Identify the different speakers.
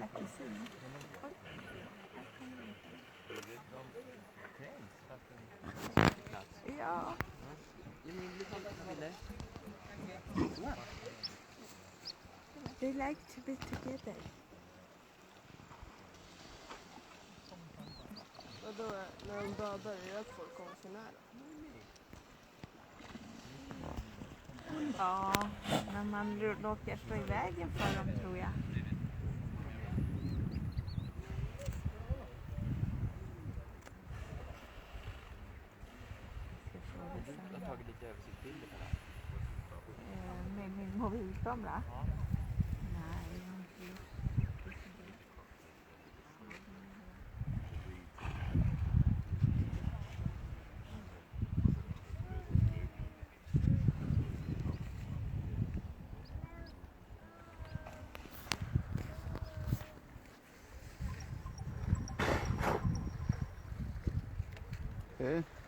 Speaker 1: jävla kusin. Ja. They like to be together.
Speaker 2: Vadå, när de dödar är det att folk kommer för nära?
Speaker 1: Ja, men man råkar stå i vägen för dem tror jag.
Speaker 3: Du har tagit lite översiktsbilder på det.
Speaker 1: Med min mobilkamera?
Speaker 3: Ja.
Speaker 1: Nej, jag har inte gjort.
Speaker 4: Okay.